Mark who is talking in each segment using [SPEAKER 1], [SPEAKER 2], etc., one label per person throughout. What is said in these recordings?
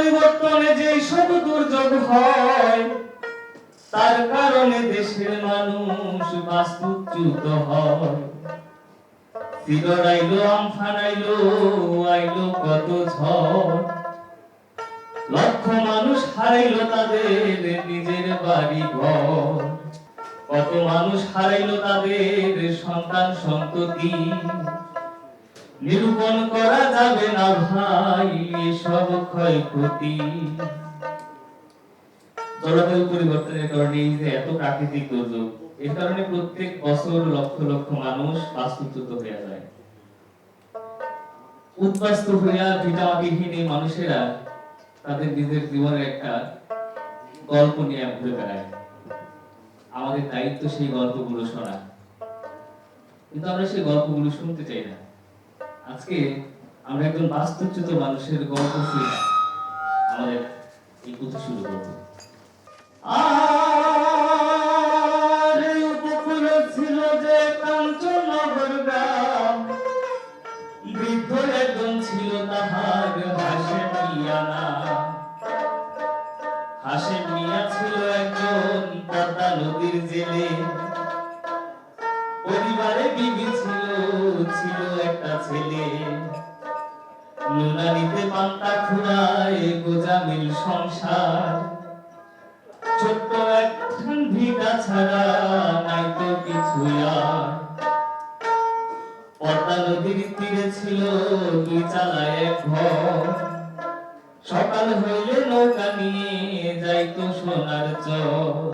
[SPEAKER 1] পরিবর্তনে যেই সব দুর্যোগ হয়, তার কারণে দেশের মানুষ বাস্তুচ্যুত হয়। সিডর আইলো, আমফান আইলো, আইলো কত ঝড়, লক্ষ মানুষ হারাইলো তাদের নিজের বাড়ি ঘর। কত মানুষ হারাইলো তাদের সন্তান সন্ততি, নিরূপণ করা যাবে না ভাই এসব ক্ষয়ক্ষতি। জলবায়ু পরিবর্তনের কারণে এই যে এত প্রাকৃতিক দুর্যোগ, এর কারণে প্রত্যেক বছর লক্ষ লক্ষ মানুষ বাস্তুচ্যুত হয়ে যায়। উদ্বাস্তু হইয়া ভিটাবিহীন এই মানুষেরা তাদের নিজের জীবনের একটা গল্প নিয়ে ঘুরে বেড়ায়। আমাদের দায়িত্ব সেই গল্পগুলো শোনা, কিন্তু আমরা সেই গল্পগুলো শুনতে চাই না। আজকে আমরা একজন বাস্তুচ্যুত মানুষের গল্প শুনে আমাদের এই কথা শুরু করব। আর এই উপকূলে ছিল যে কাঞ্চননগর গ্রাম, বৃদ্ধ একজন ছিল তাহার হাসেম মিয়া নাম। হাসেম মিয়া ছিল একজন পদ্মা নদীর জেলে, পরিবারে বিবি ছিল একটা ছেলে। নুনানিতে পান্তা খুঁড়ায় গোজামিল সংসার, ছোট্ট একখান ভিটা ছাড়া নাই তো কিছু আর। পদ্মা নদীর তীরে ছিল দুই চালায় এক ঘর, সকাল হইলে নৌকা নিয়ে যাইতো সোনার চর।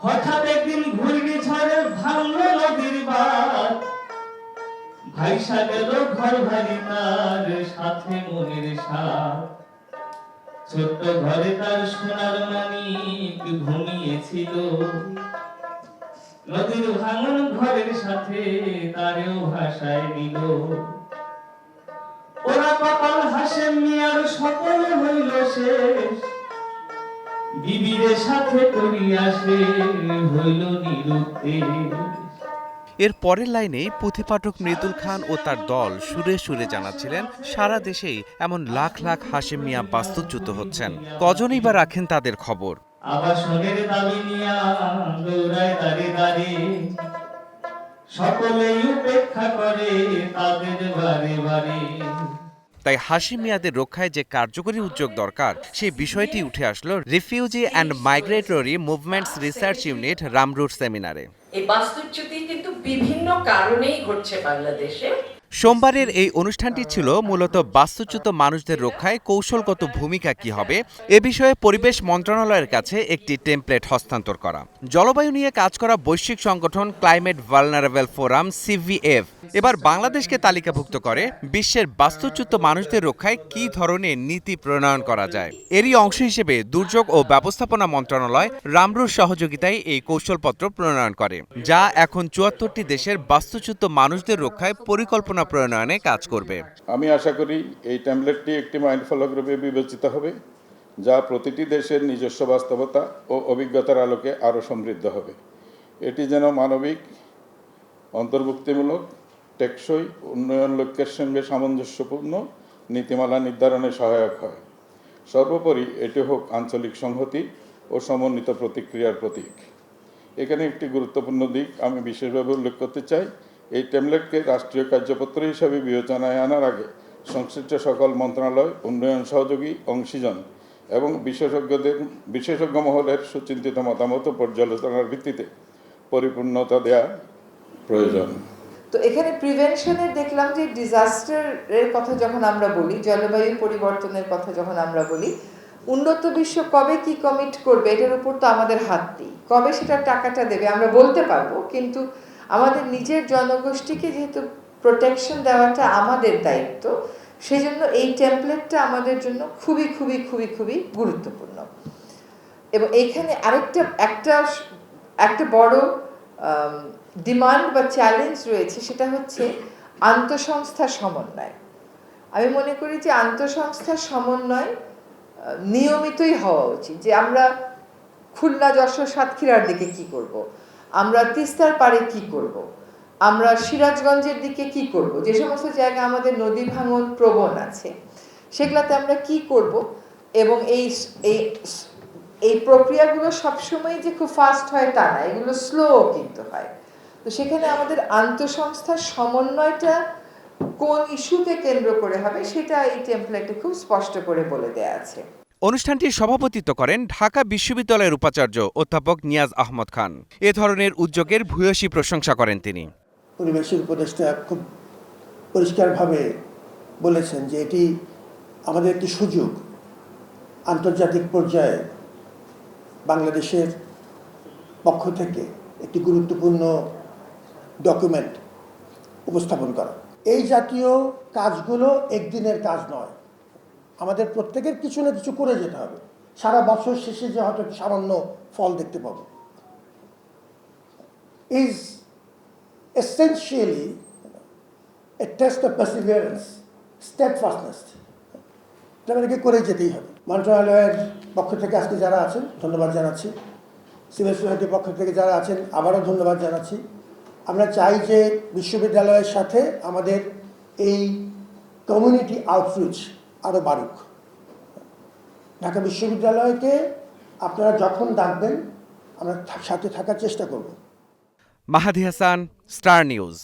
[SPEAKER 1] হঠাৎ একদিন ঘূর্ণিঝড়ে ভাঙলো নদীর বাঁধ, ভাইসা গেল ঘর ভারী তার সাথে মনের সাথ। ছোট্ট ঘরে তার সোনার মানিক ঘুমিয়েছিল, নদীর ভাঙন ঘরের সাথে তারেও ভাসায় নিল। ওরা কপাল হাসেম মিয়ার সকল হইল শেষ, বিবিরের সাথে করিয়া সে হইল নিরুদ্দেশ।
[SPEAKER 2] এর পরের লাইনেই পুঁথিপাঠক মৃদুল খান ও তার দল সুরে সুরে জানাচ্ছিলেন সারা দেশেই এমন লাখ লাখ হাশেম মিয়া বাস্তুচ্যুত হচ্ছেন, কজনই বা রাখেন তাদের খবর।
[SPEAKER 1] আবাসনের দাবি নিয়া দৌড়ায় দাঁড়ে দাঁড়ে, সকলেই উপেক্ষা করে তাদের বারে বারে।
[SPEAKER 2] তাই হাশেম মিয়াদের রক্ষায় যে কার্যকরী উদ্যোগ দরকার সেই বিষয়টি উঠে আসলো refugee and migratory movements research unit রামরুট সেমিনারে।
[SPEAKER 3] এই বাস্তুচ্যুতি কিন্তু বিভিন্ন কারণেই ঘটছে বাংলাদেশে।
[SPEAKER 2] সোমবারের এই অনুষ্ঠানটি ছিল মূলত বাস্তুচ্যুত মানুষদের রক্ষায় কৌশলগত ভূমিকা কি হবে এ বিষয়ে পরিবেশ মন্ত্রণালয়ের কাছে একটি টেমপ্লেট হস্তান্তর করা। জলবায়ু নিয়ে কাজ করা বৈশ্বিক সংগঠন ক্লাইমেট ভালনারেবল ফোরাম সিভিএফ এবার বাংলাদেশকে তালিকাভুক্ত করে বিশ্বের বাস্তুচ্যুত মানুষদের রক্ষায় কী ধরনের নীতি প্রণয়ন করা যায়। এরই অংশ হিসেবে দুর্যোগ ও ব্যবস্থাপনা মন্ত্রণালয় রামরুর সহযোগিতায় এই কৌশলপত্র প্রণয়ন করে, যা এখন ৭৪টি দেশের বাস্তুচ্যুত মানুষদের রক্ষায় পরিকল্পনা প্রণয়নে কাজ করবে।
[SPEAKER 4] আমি আশা করি এই ট্যাবলেটটি একটি মাইলফলক রূপে বিবেচিত হবে, যা প্রতিটি দেশের নিজস্ব বাস্তবতা ও অভিজ্ঞতার আলোকে আরও সমৃদ্ধ হবে। এটি যেন মানবিক, অন্তর্ভুক্তিমূলক, টেকসই উন্নয়ন লক্ষ্যের সঙ্গে সামঞ্জস্যপূর্ণ নীতিমালা নির্ধারণে সহায়ক হয়। সর্বোপরি এটি হোক আঞ্চলিক সংহতি ও সমন্বিত প্রতিক্রিয়ার প্রতীক। এখানে একটি গুরুত্বপূর্ণ দিক আমি বিশেষভাবে উল্লেখ করতে চাই। এই ট্যাবলেটকে রাষ্ট্রীয় কার্যপত্র হিসাবে বিবেচনায় আনার আগে সংশ্লিষ্ট সকল মন্ত্রণালয়, উন্নয়ন সহযোগী অংশীজন এবং বিশেষজ্ঞ মহলের সুচিন্তিত মতামত ও পর্যালোচনার ভিত্তিতে পরিপূর্ণতা দেওয়া প্রয়োজন।
[SPEAKER 5] তো এখানে প্রিভেনশনের দেখলাম যে ডিজাস্টারের কথা যখন আমরা বলি, জলবায়ু পরিবর্তনের কথা যখন আমরা বলি, উন্নত বিশ্ব কবে কি কমিট করবে এটার উপর তো আমাদের হাত নেই। কবে সেটা টাকাটা দেবে আমরা বলতে পারবো, কিন্তু আমাদের নিজের জনগোষ্ঠীকে যেহেতু প্রোটেকশন দেওয়াটা আমাদের দায়িত্ব, সেজন্য এই টেমপ্লেটটা আমাদের জন্য খুবই খুবই খুবই খুবই গুরুত্বপূর্ণ। এবং এইখানে একটা বড় ডিমান্ড বা চ্যালেঞ্জ রয়েছে, সেটা হচ্ছে আন্তঃসংস্থা সমন্বয়। আমি মনে করি যে আন্তঃসংস্থা সমন্বয় নিয়মিতই হওয়া উচিত। যে আমরা খুলনা, যশোর, সাতক্ষীরার দিকে কি করব, আমরা তিস্তার পাড়ে কি করব, আমরা সিরাজগঞ্জের দিকে কি করব, যে সমস্ত জায়গা আমাদের নদী ভাঙন প্রবণ আছে সেগুলাতে আমরা কি করব এবং এই এই এই প্রক্রিয়াগুলো সবসময় যে খুব ফাস্ট হয় তা না, এগুলো স্লো কিন্তু হয়। তো সেখানে আমাদের আন্তঃসংস্থার সমন্বয়টা কোন ইস্যুকে কেন্দ্র করে হবে সেটা এই টেমপ্লেটে খুব স্পষ্ট করে বলে দেয়া আছে।
[SPEAKER 2] অনুষ্ঠানটির সভাপতিত্ব করেন ঢাকা বিশ্ববিদ্যালয়ের উপাচার্য অধ্যাপক নিয়াজ আহমদ খান। এ ধরনের উদ্যোগের ভূয়সী প্রশংসা করেন তিনি।
[SPEAKER 6] পরিবেশের উপদেষ্টা খুব পরিষ্কারভাবে বলেছেন যে এটি আমাদের একটি সুযোগ আন্তর্জাতিক পর্যায়ে বাংলাদেশের পক্ষ থেকে একটি গুরুত্বপূর্ণ ডকুমেন্ট উপস্থাপন করা। এই জাতীয় কাজগুলো একদিনের কাজ নয়, আমাদের প্রত্যেকের কিছু না কিছু করে যেতে হবে। সারা বছর শেষে যে হয়তো সামান্য ফল দেখতে পাবো is essentially a test of perseverance, steadfastness. এটা আমাদেরকে করে যেতেই হবে। মন্ত্রণালয়ের পক্ষ থেকে আজকে যারা আছেন ধন্যবাদ জানাচ্ছি, সিভিল সোসাইটির পক্ষ থেকে যারা আছেন আবারও ধন্যবাদ জানাচ্ছি। আমরা চাই যে বিশ্ববিদ্যালয়ের সাথে আমাদের এই কমিউনিটি আউটরিচ আরও বাড়ুক। ঢাকা বিশ্ববিদ্যালয়কে আপনারা যখন ডাকবেন আমরা সাথে থাকার চেষ্টা করব।
[SPEAKER 2] মাহাদি হাসান, স্টার নিউজ।